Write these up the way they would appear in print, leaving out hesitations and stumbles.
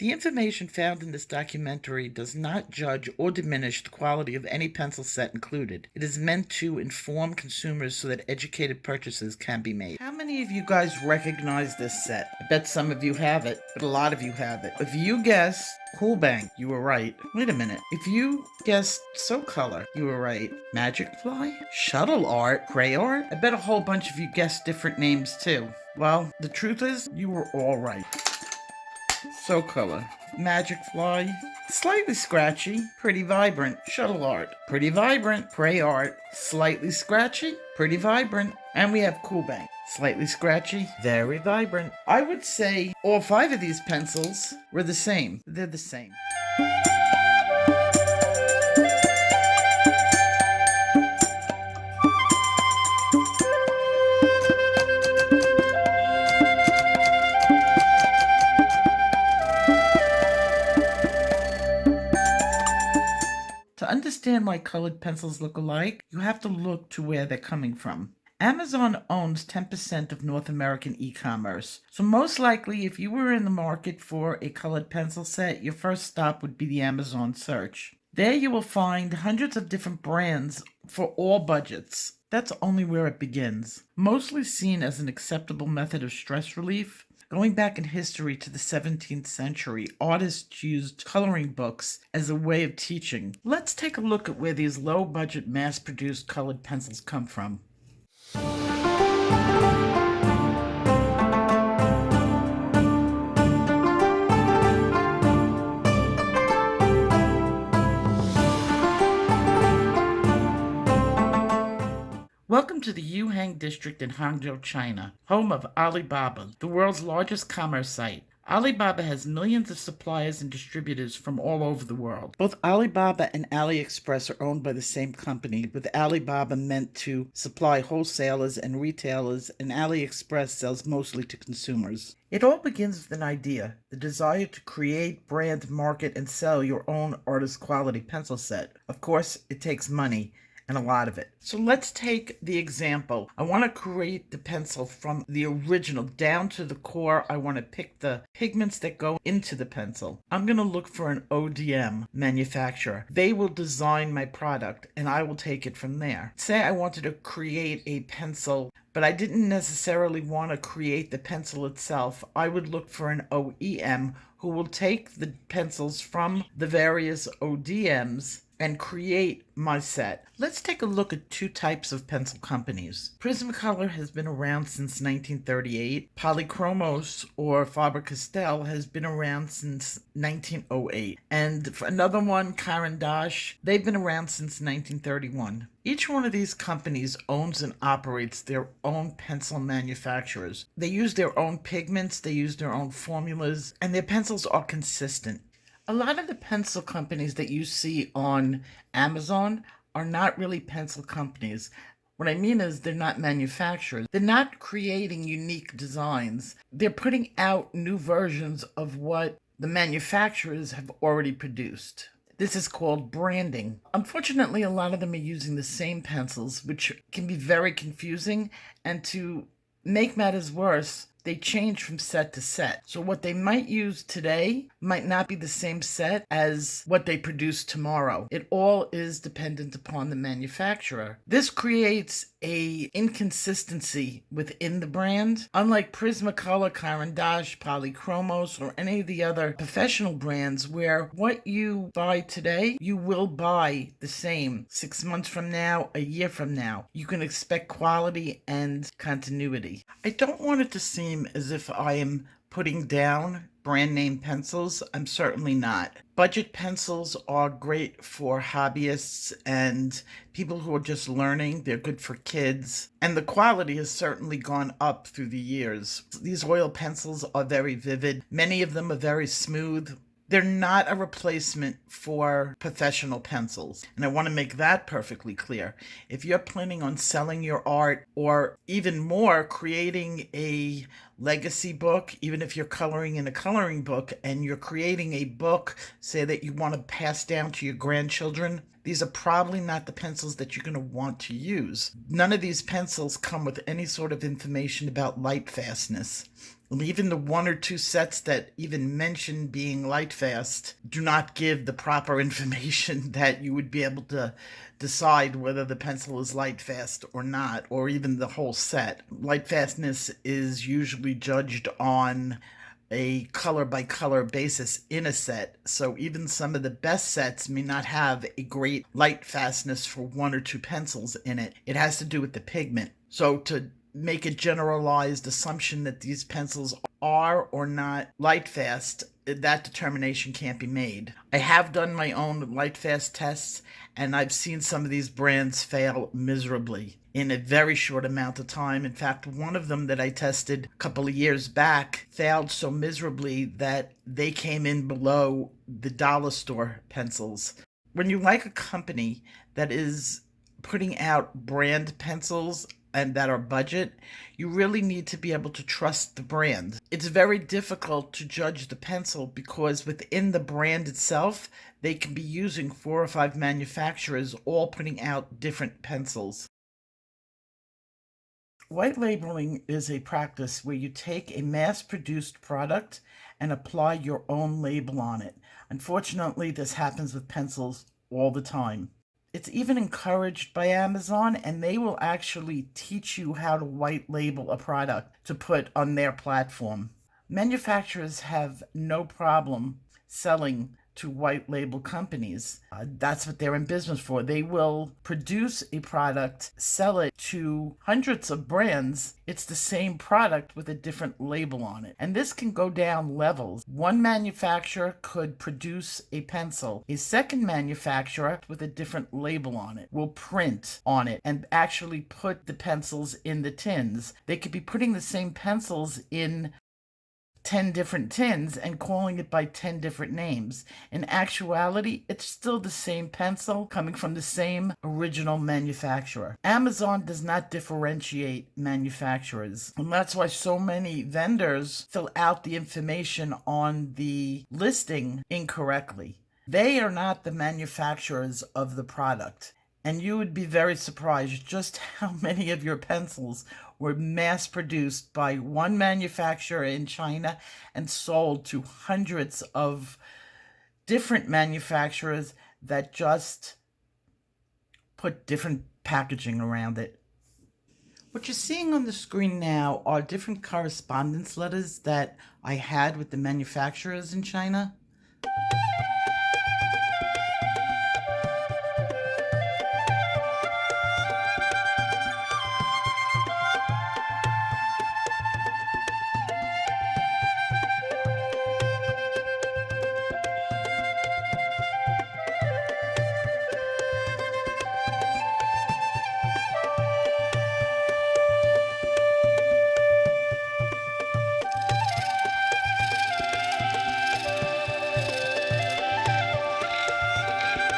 The information found in this documentary does not judge or diminish the quality of any pencil set included. It is meant to inform consumers so that educated purchases can be made. How many of you guys recognize this set? I bet some of you have it, but a lot of you have it. If you guessed Cool Bang, you were right. Wait a minute. If you guessed So Color, you were right. Magic Fly? Shuttle Art? Cray Art? I bet a whole bunch of you guessed different names too. Well, the truth is, you were all right. So Color, Magic Fly, slightly scratchy, pretty vibrant. Shuttle Art, pretty vibrant. Cray Art, slightly scratchy, pretty vibrant. And we have Cool Bang, slightly scratchy, very vibrant. I would say all 5 of these pencils were the same. They're the same. To understand why colored pencils look alike, you have to look to where they're coming from. Amazon owns 10% of North American e-commerce, so most likely if you were in the market for a colored pencil set, your first stop would be the Amazon search. There you will find hundreds of different brands for all budgets. That's only where it begins. Mostly seen as an acceptable method of stress relief, going back in history to the 17th century, artists used coloring books as a way of teaching. Let's take a look at where these low-budget, mass-produced colored pencils come from. Welcome to the Yuhang district in Hangzhou, China, home of Alibaba, the world's largest commerce site. Alibaba has millions of suppliers and distributors from all over the world. Both Alibaba and AliExpress are owned by the same company, with Alibaba meant to supply wholesalers and retailers, and AliExpress sells mostly to consumers. It all begins with an idea, the desire to create, brand, market, and sell your own artist quality pencil set. Of course, it takes money. And a lot of it. So let's take the example. I want to create the pencil from the original down to the core. I want to pick the pigments that go into the pencil. I'm going to look for an ODM manufacturer. They will design my product and I will take it from there. Say I wanted to create a pencil, but I didn't necessarily want to create the pencil itself. I would look for an OEM who will take the pencils from the various ODMs and create my set. Let's take a look at 2 types of pencil companies. Prismacolor has been around since 1938. Polychromos or Faber-Castell has been around since 1908. And for another one, Caran d'Ache, they've been around since 1931. Each one of these companies owns and operates their own pencil manufacturers. They use their own pigments, they use their own formulas, and their pencils are consistent. A lot of the pencil companies that you see on Amazon are not really pencil companies. What I mean is they're not manufacturers. They're not creating unique designs. They're putting out new versions of what the manufacturers have already produced. This is called branding. Unfortunately, a lot of them are using the same pencils, which can be very confusing. And to make matters worse, they change from set to set. So what they might use today might not be the same set as what they produce tomorrow. It all is dependent upon the manufacturer. This creates a inconsistency within the brand. Unlike Prismacolor, Caran d'Ache, Polychromos, or any of the other professional brands where what you buy today, you will buy the same 6 months from now, a year from now. You can expect quality and continuity. I don't want it to seem as if I am putting down brand name pencils. I'm certainly not. Budget pencils are great for hobbyists and people who are just learning. They're good for kids. And the quality has certainly gone up through the years. These oil pencils are very vivid. Many of them are very smooth. They're not a replacement for professional pencils. And I want to make that perfectly clear. If you're planning on selling your art or even more, creating a legacy book, even if you're coloring in a coloring book and you're creating a book, say that you want to pass down to your grandchildren, these are probably not the pencils that you're going to want to use. None of these pencils come with any sort of information about light fastness. Even the one or two sets that even mention being light fast do not give the proper information that you would be able to decide whether the pencil is light fast or not, or even the whole set. Light fastness is usually judged on a color by color basis in a set. So even some of the best sets may not have a great light fastness for one or two pencils in it. It has to do with the pigment. So to make a generalized assumption that these pencils are or not light fast, that determination can't be made. I have done my own light fast tests, and I've seen some of these brands fail miserably in a very short amount of time. In fact, one of them that I tested a couple of years back failed so miserably that they came in below the dollar store pencils. When you like a company that is putting out brand pencils and that are budget, you really need to be able to trust the brand. It's very difficult to judge the pencil because within the brand itself, they can be using 4 or 5 manufacturers all putting out different pencils. White labeling is a practice where you take a mass-produced product and apply your own label on it. Unfortunately, this happens with pencils all the time. It's even encouraged by Amazon, and they will actually teach you how to white label a product to put on their platform. Manufacturers have no problem selling to white label companies. That's what they're in business for. They will produce a product, sell it to hundreds of brands. It's the same product with a different label on it. And this can go down levels. One manufacturer could produce a pencil. A second manufacturer with a different label on it will print on it and actually put the pencils in the tins. They could be putting the same pencils in 10 different tins and calling it by 10 different names. In actuality, it's still the same pencil coming from the same original manufacturer. Amazon does not differentiate manufacturers, and that's why so many vendors fill out the information on the listing incorrectly. They are not the manufacturers of the product. And you would be very surprised just how many of your pencils were mass-produced by one manufacturer in China and sold to hundreds of different manufacturers that just put different packaging around it. What you're seeing on the screen now are different correspondence letters that I had with the manufacturers in China.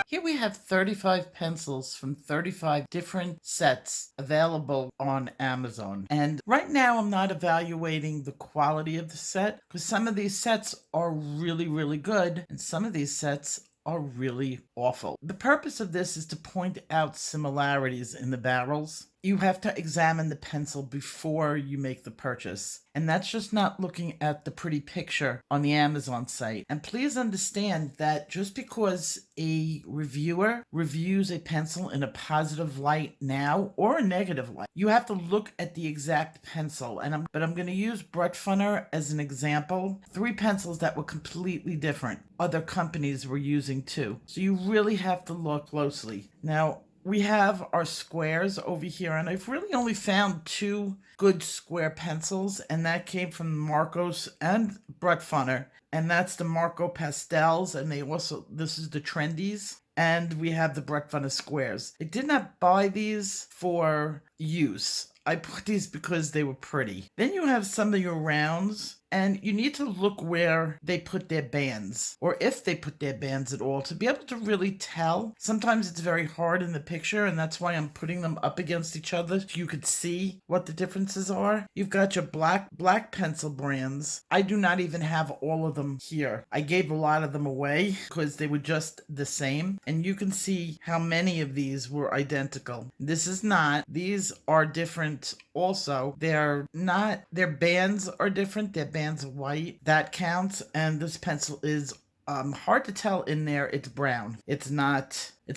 Here we have 35 pencils from 35 different sets available on Amazon. And right now I'm not evaluating the quality of the set because some of these sets are really, really good and some of these sets are really awful. The purpose of this is to point out similarities in the barrels. You have to examine the pencil before you make the purchase. And that's just not looking at the pretty picture on the Amazon site. And please understand that just because a reviewer reviews a pencil in a positive light now or a negative light, you have to look at the exact pencil. But I'm going to use Brett Funner as an example. 3 pencils that were completely different. Other companies were using too. So you really have to look closely. Now, we have our squares over here, and I've really only found 2 good square pencils, and that came from Marcos and Brett Funner, and that's the Marco Pastels, and this is the Trendies, and we have the Brett Funner squares. I did not buy these for use. I bought these because they were pretty. Then you have some of your rounds, And you need to look where they put their bands, or if they put their bands at all, to be able to really tell. Sometimes it's very hard in the picture, and that's why I'm putting them up against each other so you could see what the differences are. You've got your black pencil brands. I do not even have all of them here. I gave a lot of them away because they were just the same, and you can see how many of these were identical. This is not. These are different also. Their bands are different. Their bands are white. That counts. And this pencil is hard to tell in there. It's brown. It's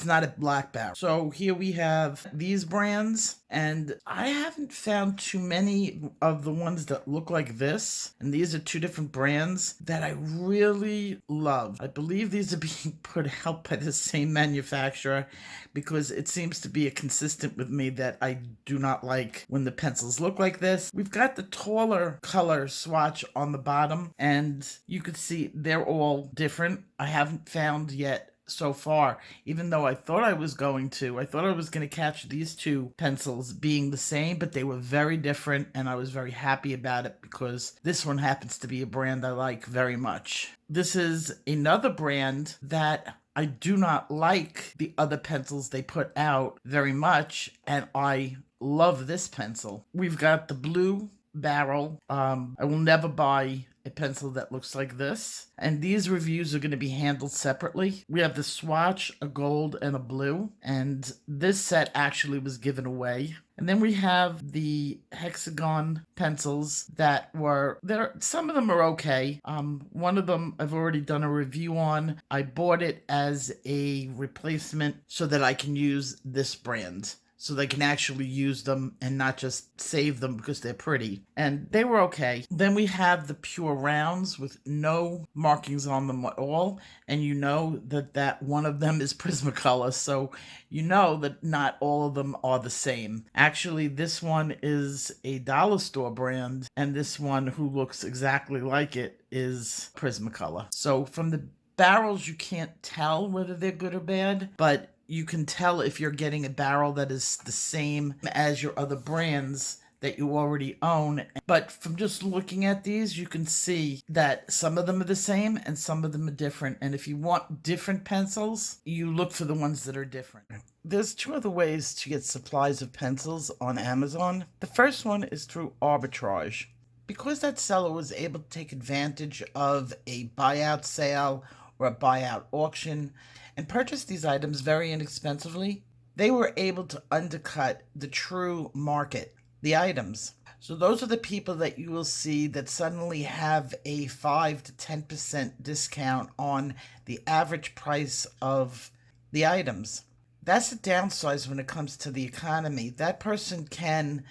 not a black barrel. So here we have these brands, and I haven't found too many of the ones that look like this. And these are two different brands that I really love. I believe these are being put out by the same manufacturer because it seems to be a consistent with me that I do not like when the pencils look like this. We've got the taller color swatch on the bottom, and you can see they're all different. I haven't found yet so far, even though I thought I was going to catch these two pencils being the same, but they were very different, and I was very happy about it because this one happens to be a brand I like very much. This is another brand that I do not like the other pencils they put out very much, and I love this pencil. We've got the blue barrel. I will never buy a pencil that looks like this, and these reviews are going to be handled separately. We have the swatch, a gold and a blue, and this set actually was given away. And then we have the hexagon pencils that were there. Some of them are okay. One of them I've already done a review on. I bought it as a replacement so that I can use this brand, so they can actually use them and not just save them because they're pretty. And they were okay. Then we have the pure rounds with no markings on them at all. And you know that one of them is Prismacolor, so you know that not all of them are the same. Actually, this one is a dollar store brand, and this one, who looks exactly like it, is Prismacolor. So from the barrels, you can't tell whether they're good or bad, but you can tell if you're getting a barrel that is the same as your other brands that you already own. But from just looking at these, you can see that some of them are the same and some of them are different. And if you want different pencils, you look for the ones that are different. There's two other ways to get supplies of pencils on Amazon. The first one is through arbitrage. Because that seller was able to take advantage of a buyout sale or a buyout auction and purchase these items very inexpensively, they were able to undercut the true market, the items. So those are the people that you will see that suddenly have a 5 to 10% discount on the average price of the items. That's the downside when it comes to the economy. That person can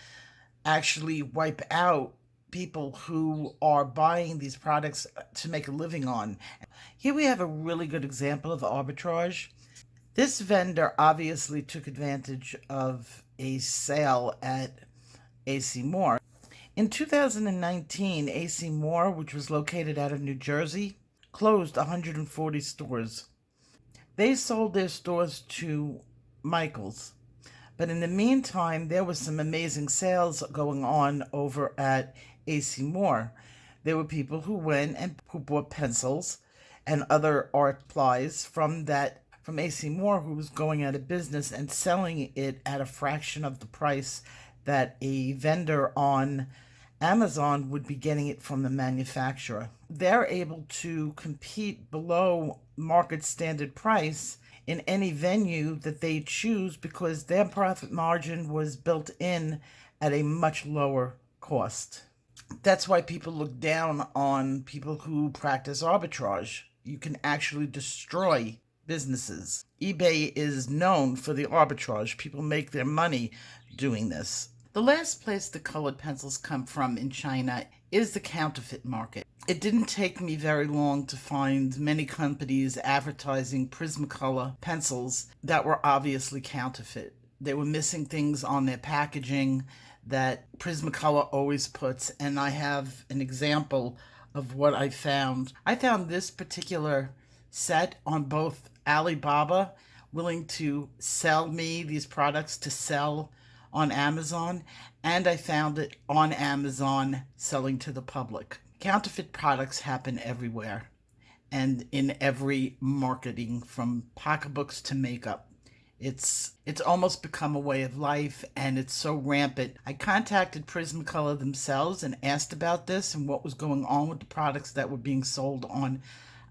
actually wipe out people who are buying these products to make a living on. Here we have a really good example of arbitrage. This vendor obviously took advantage of a sale at AC Moore. In 2019, AC Moore, which was located out of New Jersey, closed 140 stores. They sold their stores to Michaels. But in the meantime, there was some amazing sales going on over at AC Moore. There were people who went and who bought pencils and other art supplies from AC Moore, who was going out of business and selling it at a fraction of the price that a vendor on Amazon would be getting it from the manufacturer. They're able to compete below market standard price in any venue that they choose because their profit margin was built in at a much lower cost. That's why people look down on people who practice arbitrage. You can actually destroy businesses. eBay is known for the arbitrage. People make their money doing this. The last place the colored pencils come from in China is the counterfeit market. It didn't take me very long to find many companies advertising Prismacolor pencils that were obviously counterfeit. They were missing things on their packaging that Prismacolor always puts, and I have an example of what I found. I found this particular set on both Alibaba, willing to sell me these products to sell on Amazon, and I found it on Amazon selling to the public. Counterfeit products happen everywhere and in every marketing, from pocketbooks to makeup. It's almost become a way of life, and it's so rampant. I contacted Prismacolor themselves and asked about this and what was going on with the products that were being sold on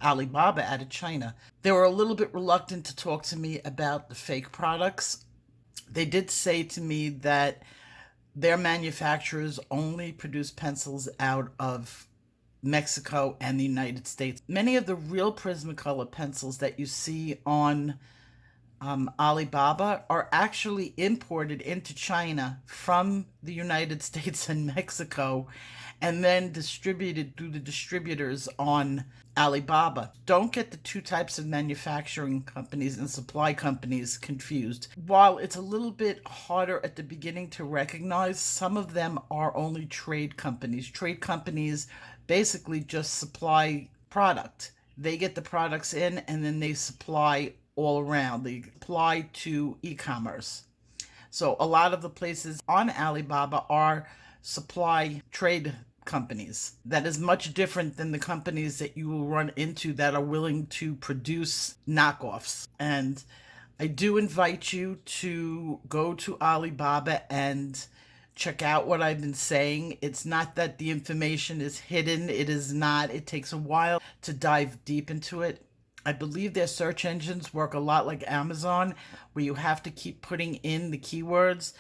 Alibaba out of China. They were a little bit reluctant to talk to me about the fake products. They did say to me that their manufacturers only produce pencils out of Mexico and the United States. Many of the real Prismacolor pencils that you see on Alibaba are actually imported into China from the United States and Mexico, and then distributed through the distributors on Alibaba. Don't get the two types of manufacturing companies and supply companies confused. While it's a little bit harder at the beginning to recognize, some of them are only trade companies. Trade companies basically just supply product. They get the products in and then they supply all around. They apply to e-commerce. So a lot of the places on Alibaba are supply trade companies. That is much different than the companies that you will run into that are willing to produce knockoffs. And I do invite you to go to Alibaba and check out what I've been saying. It's not that the information is hidden. It is not. It takes a while to dive deep into it. I believe their search engines work a lot like Amazon, where you have to keep putting in the keywords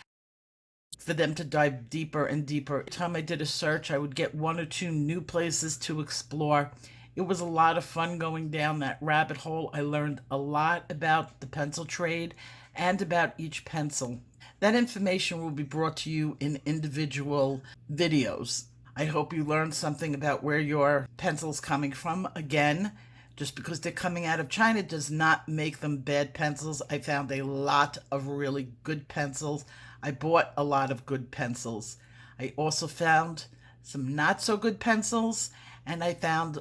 for them to dive deeper and deeper. Every time I did a search, I would get one or two new places to explore. It was a lot of fun going down that rabbit hole. I learned a lot about the pencil trade and about each pencil. That information will be brought to you in individual videos. I hope you learned something about where your pencil's coming from. Again, just because they're coming out of China does not make them bad pencils. I found a lot of really good pencils. I bought a lot of good pencils. I also found some not so good pencils, and I found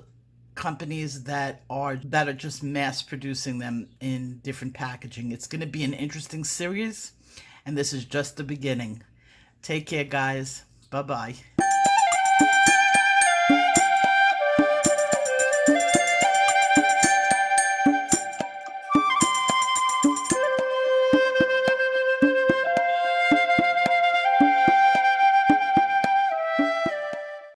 companies that are just mass producing them in different packaging. It's going to be an interesting series, and this is just the beginning. Take care, guys. Bye-bye.